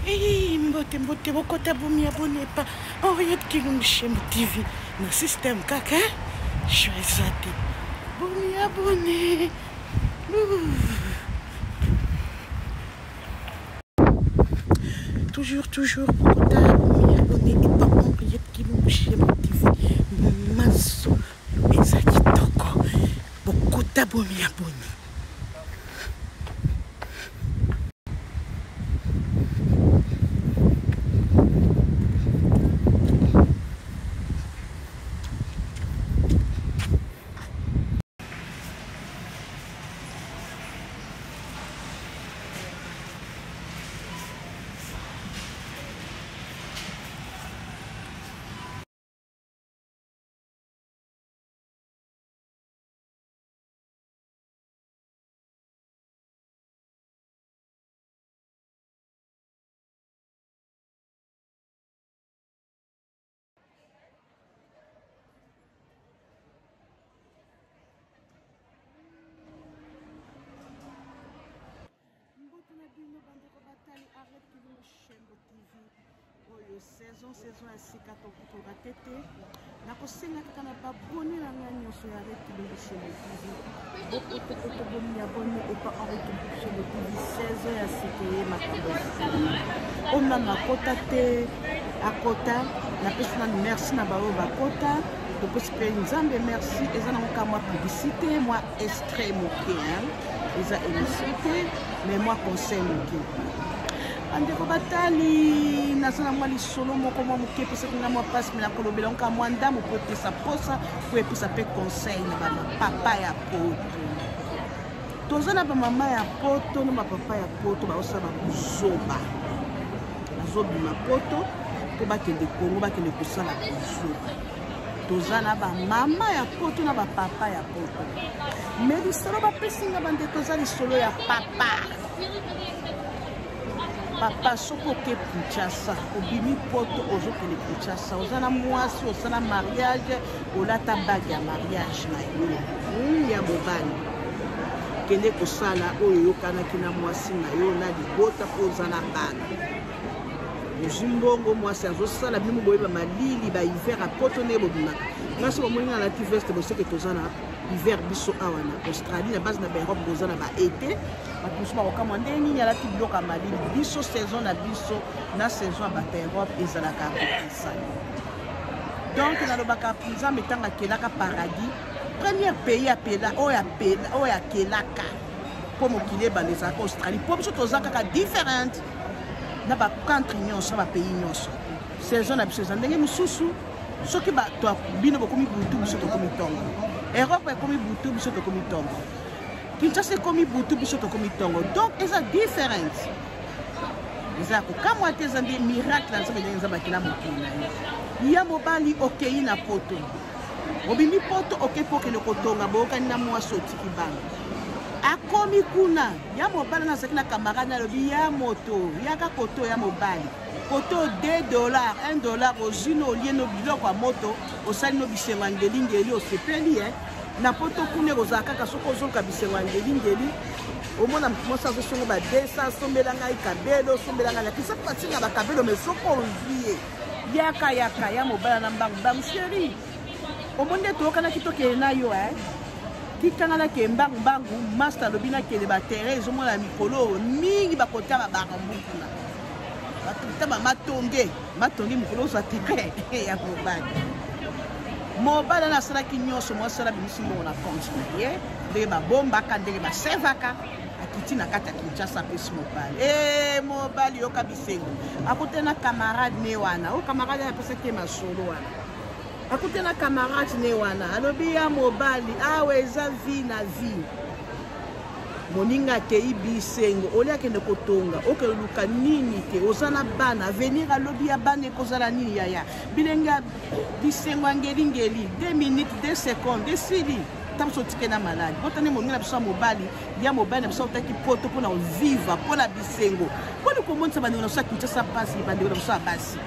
Hey, mbote bokota bomi abonné pas. On regarde qui nous chez TV. Nos système caca. Choisissez. Bomi abonné. Toujours bokota bomi abonné et pas on regarde qui nous chez TV. Maso ezaki toko. Bokota bomi abonné. Saison ya sika tokokoka tete nakosenga kaka na babone na ngai nyonso ya Arrête chez le TV bokotokoto bomi abonné epa Arrête chez le TV saison ya sika ye makambo ona nakota te akota napesi na merci na baoyo bakota topesi mpe nzambe merci eza na moka mwa publicité mwa extrait moke eza émission te mais mwa conseil moke andeko batali nasana mwa lisolo moko mwa moke pesa kinga mwa passe mais nakolobela nka mwa ndamo po pesa posa po epesa pe conseil na ba papa ya poto toza na ba mama ya poto na ba papa ya poto ba osaba kuzoba azobima poto po bakende Kongo bakende kosala kuzoba toza na ba mama ya poto na ba papa ya poto mais lisolo bapesinga bandeko za lisolo ya papa papa soko ke Kinshasa obimi poto ozokende Kinshasa ozana mwasi osala mariage olata bague ya mariage na yo ya mobali kende kosala oyo yokanaki na mwasi na yo na libota po ozana bana ozimbongo mwasi azosala bino boyeba malili ba hiver a poto ne bobimaka ngasi bomoni na lati veste boseke tozana hiver biso awa na Australie na base na Europe bozana ba été batusuma kokama nde nini alati biloko ya malili biso saison na biso na saison ya bata Europe ezalaka kopesa donc nalobaka nzambe ntango akelaka paradis premier pays apela oyo akelaka mpo mokili ebanda ezalaka Australie mpo biso toza kaka différente na bacentre nyonso na bapays nyonso saison na biso eza ndenge mosusu soki bino bokomi butu biso tokomi ntongo Europe ekomi butu biso tokomi ntongo Kinshasa ekomi butu biso tokomi ntongo donc eza différent eza kokamwa te eza nde miracle na nzambe ndenge nzambe akela mokili na ye ya mobali okei na poto obimi poto okei mpo okende kotonga boyokani na mwasi otiki bana akomi kuna ya mobali nazalaki na camarade alobi ya moto yaka koto ya mobali koto $2 $1 ozwi no olie no biloko ya moto osali no bisengo ya ngelingeli osepeli na poto kuna kozala kaka soki ozoluka bisengo ya ngelingeli omona mwasi azosongo ba 200 sombela ngai kabelo osombela ngai kisa patinga bakabelo mais soko ozwi ye yaka ya mobali na mbangu mbangu sheri omoni nde toyokanaki tokele na yo tikanga nake mbangu master alobi nakele baterre ezomona mikolo mingi bakota babarambu kuna bakita matonge mikolo ozwa tigre ya mobali nasalaki nyonso mwasala bimisi mbongo na compte na ye ndenge babombaka ndenge basevaka akiti na kati ya Kinshasa apesi mobali mobali yoka bisengo akute na camarade ne wana o camarade apesaki masolo wana akute na camarade ne wana alobi ya mobali awa eza vie na vie moninga akei bisengo oli akende kotonga okeluka nini te oza na bana avenir alobi ya bana ekozala nini yaya bilenge bisengo angelingeli 2 minutes 2 secondes esili ntango otike na maladi botani moninga na biso ya mobali ya mobali na biso otaki poto mpona oviva mpona bisengo mpona komonisa bandeko na biso ya Kinshasa basi bandeko na biso ya basi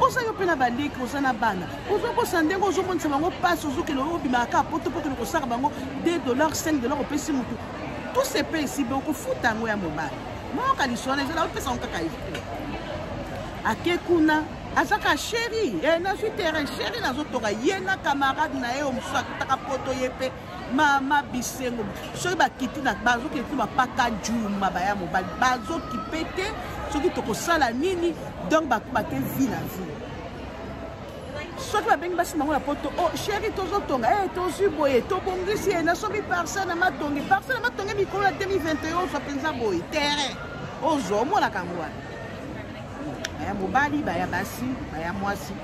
oza yo mpe na baleki oza na bana ozokosa ndenge ozomonisa bango pasi ozokende obimaka poto mpo kende kosaka bango $2 $5 opesi motu tout se paye ici beaucoup foutre en moi mobile moka liswana ezala opesa nkaka esprit ake kuna azaka chéri nazwi terrain chéri nazotoka ye na camarade na ye omosusu akitaka poto ye mpe mama bisengo soki bakiti na bazokiti bapaka juma baya mobali bazokipe te soki tokosala nini donc bakubake vie na vie soki babengi basi bango na poto oh chéri tozotonga tozwi boye tobongisi ye na soki parcelle na matongi mikolo ya 2021 ozwa mpenza boye terrain ozwa omonaka yango wana baya mobali baya basi baya mwasi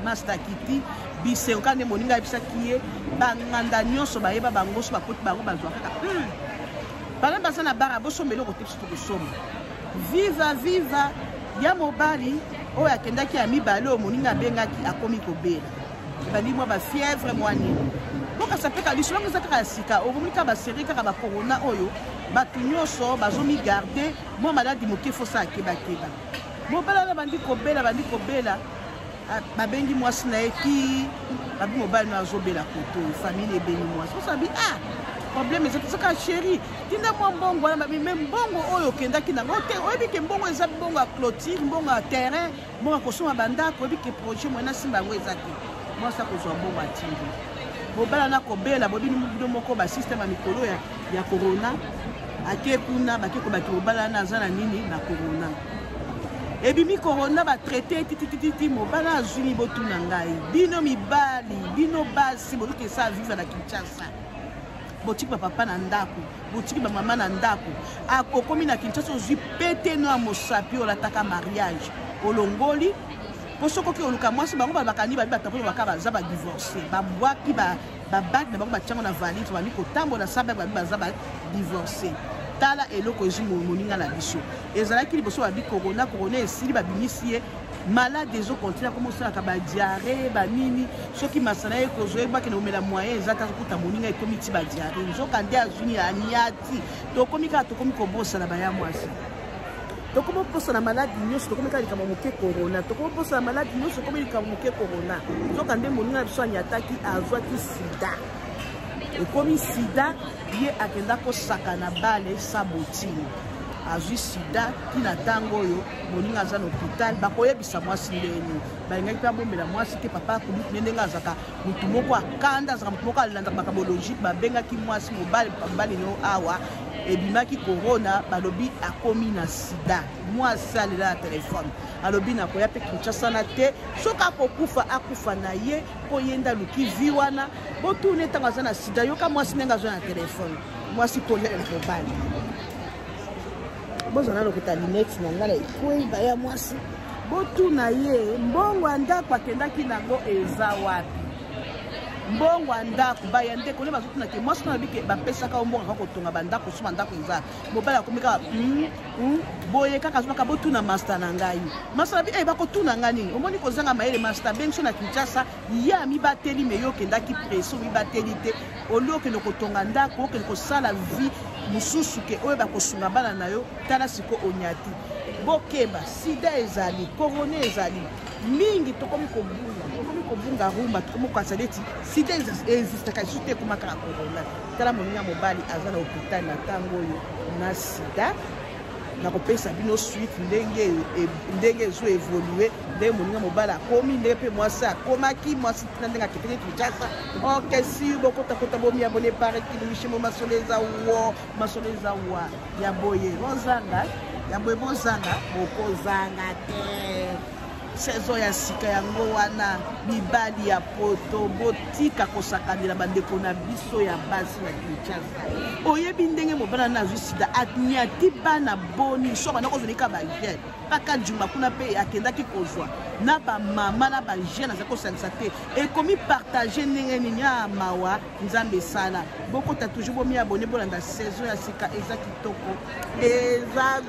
master kiti bisengo kande moninga ayebisaki ye banganda nyonso bayeba bango so bakoti bango bazwa kaka bana baza na bara bosomba eloko te biso tokosomba viva ya mobali oyo akendaki ya mibale oyo moninga abengaki akomi kobela ebandi mwa bafièvre mwa nini bokasa mpe kaliso bango eza kaka ya sika okomoni kaka baseri kaka bakorona oyo bato nyonso bazomigarde mwa maladi moke fosa akebakeba mobali wana bandi kobela babengi mwasi na ye ki babi mobali na azobela koto famille ebengi mwasi osabi problème eza tosaka chéri tinda mwa mbongo wana babi me mbongo oyo okendaki nango te oyebi ke mbongo eza mbongo ya clôture mbongo ya terrain mbongo ya kosomba bandako oyebi ke projet moye na simba yango eza te mwasi akozwa mbongo atindi mobali wana kobela bobini bino moko basystème ya mikolo ya corona ake kuna bakekobaki mobali wana aza na nini na corona ebimi corona batraité titititi mobali azwi botuna ngai bino mibali bino basi boyoki esa vivre na Kinshasa botiki bapapa na ndako botiki bamama na ndako akokomi na Kinshasa ozwi pete no ya mosapi olataka mariage olongoli po sokoki oluka mwasi bango bakani babi batapo baka baza badivorce babwaki babaki na bango batiango na valise bami kotambola sabe babi baza badivorce tala eloko ezwi moninga na biso ezalaki liboso babi corona esili babimisi ye malade ezokontina komosalaka badiare banini soki masana ye kozwa ebaki na omela moyen eza ta kokuta moninga ekomi ti badiare nzoka nde azwini aniati tokomi kaka tokomi kobosana baya mwasi tokomi oposana maladi nyonso tokomi kaka likambo moke corona tokomi oposana maladi nyonso tokomi likambo moke corona nzoka nde moninga na biso aniataki azwaki sida ekomi sida ye akenda kosaka na bale sabotini azwi sida tina ntango oyo moninga aza na hôpital bakoyebisa mwasi ndeni balingaki mpe abombela mwasi te papa akuluki ndenge azaka mutu moko akanda azaka mutu moko alandaka makambo logique babengaki mwasi mobali nio awa ebimaki corona balobi akomi na sida mwasi alela na telefone alobi nakoya mpe kinshasana te soki akokufa akufa na ye po yenda luki vi wana botune ntango aza na sida yoka mwasi ndenge azwa na telefone mwasi kolela mobali bozana lokota linete na ngala ekwei baya mwasi botuna ye mbongo ya ndako akendaki nango eza wapi mbongo ya ndako baya ndeko nde bazotuna ke mwasi na bike bapesaka mbongo kaka kotonga bandako soma ndako eza mobali akomi kaka boye kaka azobaka botuna master na ngai master na bi bakotuna nga nini omoni kozanga mayele master benso na Kinshasa ya mibateli me yo okendaki preso mibateli te olokende kotonga ndako okende kosala vie mususu ke oyo bakosunga bana na yo tala siko onyati bokeba sida ezali corona ezali mingi tokomi kobunga rumba tokomi kwasa neti sida existaka lisusu te ekoma kaka corona tala moninga mobali aza na hôpital na ntango oyo na sida nakopesa bino suite ndenge ezo évolue ndenge moninga mobali akomi ndenge mpe mwasi akomaki mwasi tina ndenge akepene Kinshasa okesi bokotakota bomi abone parekilimishe masolo eza wa ya boye bozanga ya boye bozanga bokozanga te saison ya sika yango wana mibali ya poto botika kosakanela bandeko na biso ya basi na Kinshasa oyebi ndenge mobala na azwi sida aniati bana boni soka na kozolika bajeune mpaka juma kuna mpe akendaki kozwa na bamama na bajeune aza kosangisa te ekomi partage ndenge nini ya mawa nzambe esala bokota toujours bomi abone bolanda saison ya sika eza kitoko eza